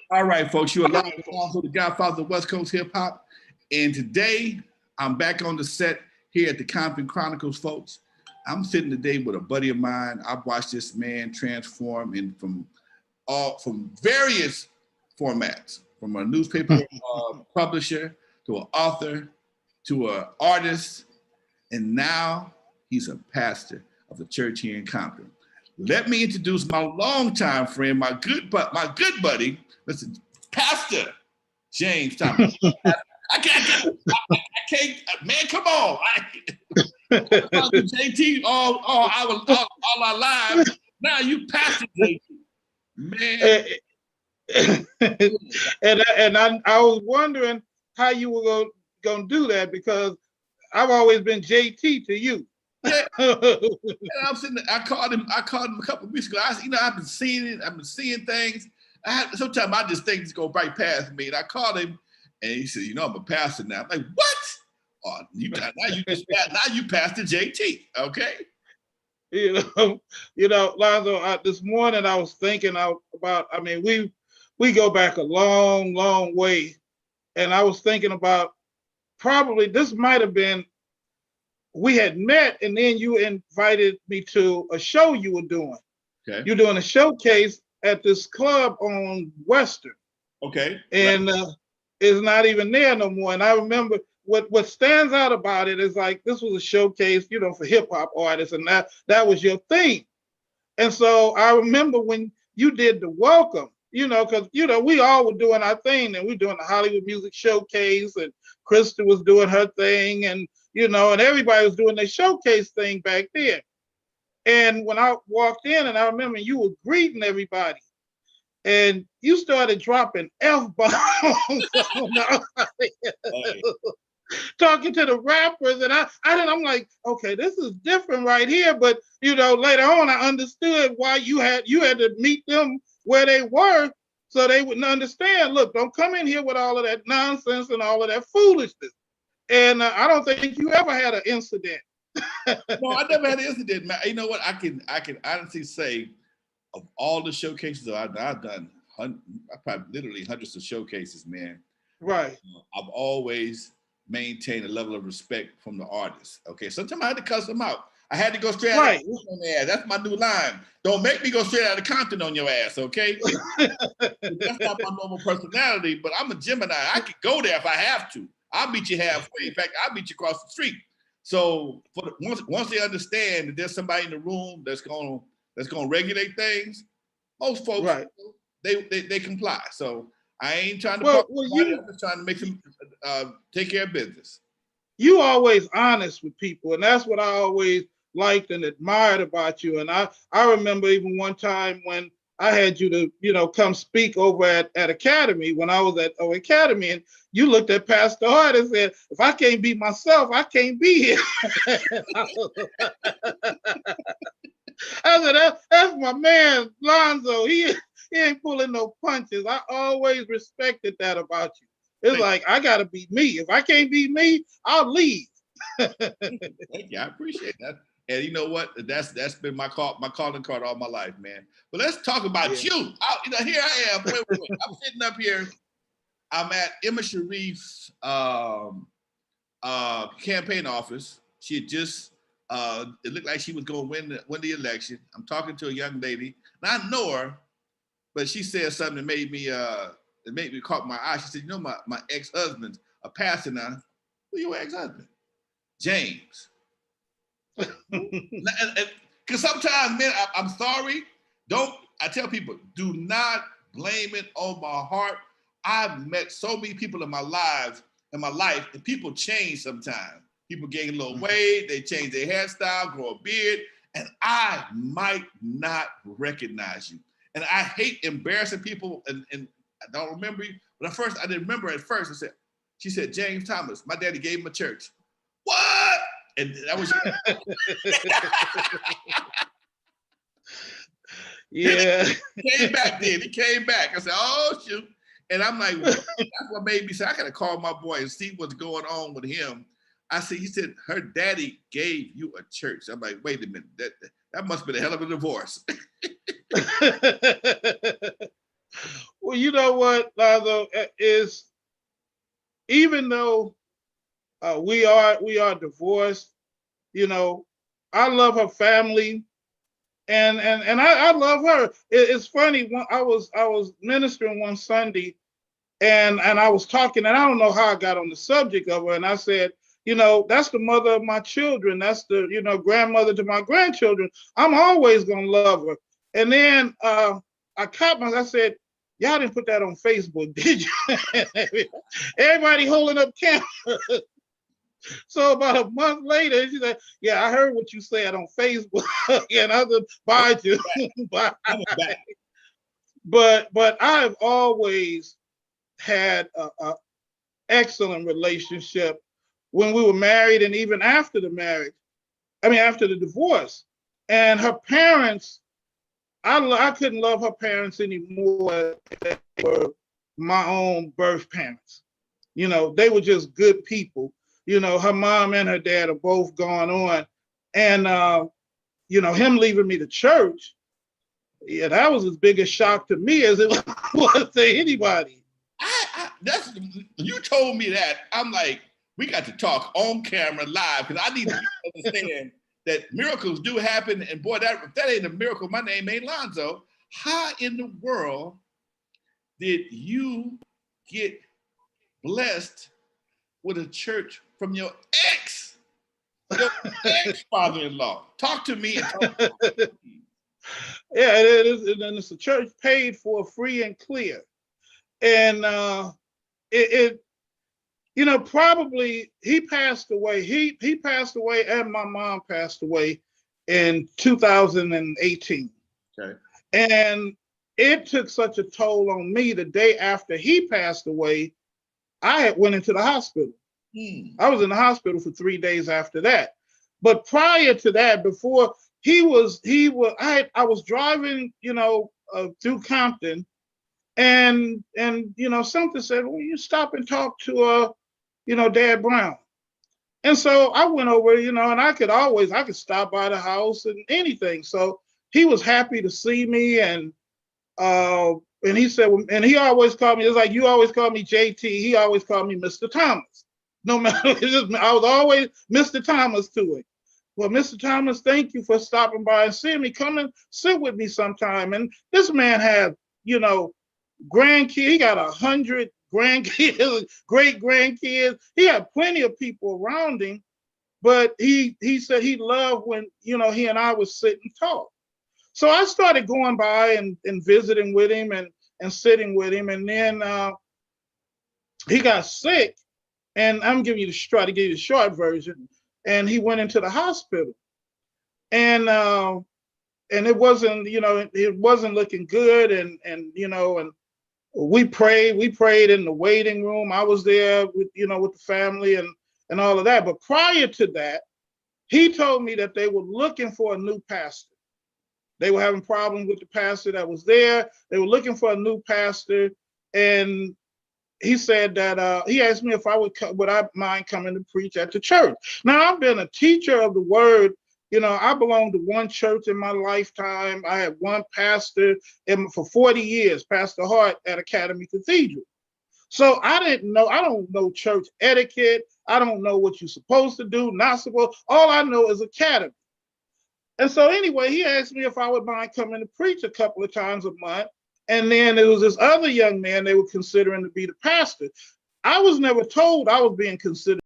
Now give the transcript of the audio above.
All right, folks, you are live with the Godfather of West Coast Hip Hop. And today, I'm back on the set here at the Compton Chronicles, folks. I'm sitting today with a buddy of mine. I've watched this man transform from various formats, from a newspaper publisher to an author to an artist, and now he's a pastor of the church here in Compton. Let me introduce my longtime friend, my good buddy, listen, Pastor James Thomas. I can't, man, come on. JT all our lives. Now you Pastor JT. Man. and I was wondering how you were going to do that, because I've always been JT to you. Yeah. And I'm sitting there, I called him a couple of weeks ago. I've been seeing it. I've been seeing things. Sometimes I just think it's go right past me. And I called him, and he said, I'm a pastor now. I'm like, what? Oh, now you Pastor JT, okay? Lonzo, this morning I was thinking about. I mean, we go back a long, long way, and I was thinking about probably this might have been. We had met, and then you invited me to a show you were doing. Okay. You're doing a showcase at this club on Western. Okay. And it's not even there no more. And I remember what stands out about it is like this was a showcase, for hip hop artists, and that was your thing. And so I remember when you did the welcome, because we all were doing our thing, and we were doing the Hollywood Music Showcase, and Krista was doing her thing, and and everybody was doing their showcase thing back then. And when I walked in, and I remember you were greeting everybody, and you started dropping F-bombs talking to the rappers, and I'm like, okay, this is different right here. But later on, I understood why you had to meet them where they were, so they wouldn't understand. Look, don't come in here with all of that nonsense and all of that foolishness. And I don't think you ever had an incident. No, I never had an incident, man. You know what? I can honestly say, of all the showcases I've done, I probably literally hundreds of showcases, man. Right. I've always maintained a level of respect from the artists. Okay, sometimes I had to cuss them out. I had to go straight out on their ass. That's my new line. Don't make me go straight out of Compton on your ass, okay? That's not my normal personality, but I'm a Gemini. I could go there if I have to. I'll meet you halfway. In fact, I'll meet you across the street. So once they understand that there's somebody in the room that's gonna regulate things, most folks they comply. So I ain't trying to I'm just trying to make them take care of business. You always honest with people, and that's what I always liked and admired about you. And I remember even one time when I had you to, come speak over at Academy when I was at Academy, and you looked at Pastor Hart and said, if I can't be myself, I can't be here. I said, that's my man, Lonzo. He ain't pulling no punches. I always respected that about you. It's like, I got to be me. If I can't be me, I'll leave. Thank you. I appreciate that. And you know what? That's been my calling card all my life, man. But let's talk about you. Here I am. Wait. I'm sitting up here. I'm at Emma Sharif's campaign office. She had just it looked like she was going to win the election. I'm talking to a young lady, and I know her, but she said something that made me caught my eye. She said, my ex-husband's a pastor now. Who your ex-husband? James. Because sometimes, man, I'm sorry. I tell people, do not blame it on my heart. I've met so many people in my life, and people change sometimes. People gain a little weight, they change their hairstyle, grow a beard, and I might not recognize you. And I hate embarrassing people, and I don't remember you. But I didn't remember at first. She said, James Thomas, my daddy gave him a church. What? And that was yeah. He came back. I said, oh shoot. And I'm like, that's what made me say, I gotta call my boy and see what's going on with him. He said, her daddy gave you a church. I'm like, wait a minute, that must have been a hell of a divorce. Well, you know what, Lazo, is even though we are divorced, you know, I love her family, and I love her. It's funny. When I was ministering one Sunday, and I was talking, and I don't know how I got on the subject of her, and I said, you know, that's the mother of my children. That's the, you know, grandmother to my grandchildren. I'm always gonna love her. And then I caught myself. I said, y'all didn't put that on Facebook, did you? Everybody holding up cameras. So about a month later, she said, yeah, I heard what you said on Facebook, and I said, bye, you. Bye. But I've always had a excellent relationship when we were married, and even after the marriage. I mean, after the divorce. And her parents, I couldn't love her parents anymore. They were my own birth parents. You know, they were just good people. You know, her mom and her dad are both gone on. And, you know, him leaving me to church, yeah, that was as big a shock to me as it was to anybody. That's, you told me that. I'm like, we got to talk on camera live, because I need to understand that miracles do happen. And boy, if that ain't a miracle, my name ain't Lonzo. How in the world did you get blessed with a church from your ex-father-in-law? Talk to me. Yeah, it is, and it's a church paid for free and clear. And it you know, probably he passed away. He passed away, and my mom passed away in 2018. Okay. And it took such a toll on me. The day after he passed away, I had went into the hospital. I was in the hospital for 3 days after that. But prior to that, before he was, I was driving, you know, through Compton, and you know, something said, well, you stop and talk to you know, Dad Brown. And so I went over, you know, and I could stop by the house and anything. So he was happy to see me, and he said, and he always called me, it's like, you always call me JT. He always called me Mr. Thomas. No matter, I was always Mr. Thomas to him. Well, Mr. Thomas, thank you for stopping by and seeing me. Come and sit with me sometime. And this man had, you know, grandkids. He got 100 grandkids, great grandkids. He had plenty of people around him, but he said he loved when, you know, he and I would sit and talk. So I started going by and visiting with him and sitting with him. And then he got sick, and I'm giving you try to give you the short version. And he went into the hospital, and it wasn't, you know, it wasn't looking good, and you know, and we prayed in the waiting room. I was there with, you know, with the family and all of that. But prior to that, he told me that they were looking for a new pastor. They were having problems with the pastor that was there. They were looking for a new pastor, and he said that he asked me if would I mind coming to preach at the church. Now, I've been a teacher of the word. You know, I belonged to one church in my lifetime. I had one pastor for 40 years, Pastor Hart at Academy Cathedral. So I don't know church etiquette. I don't know what you're supposed to do, not supposed. All I know is Academy. And so anyway, he asked me if I would mind coming to preach a couple of times a month. And then there was this other young man they were considering to be the pastor. I was never told I was being considered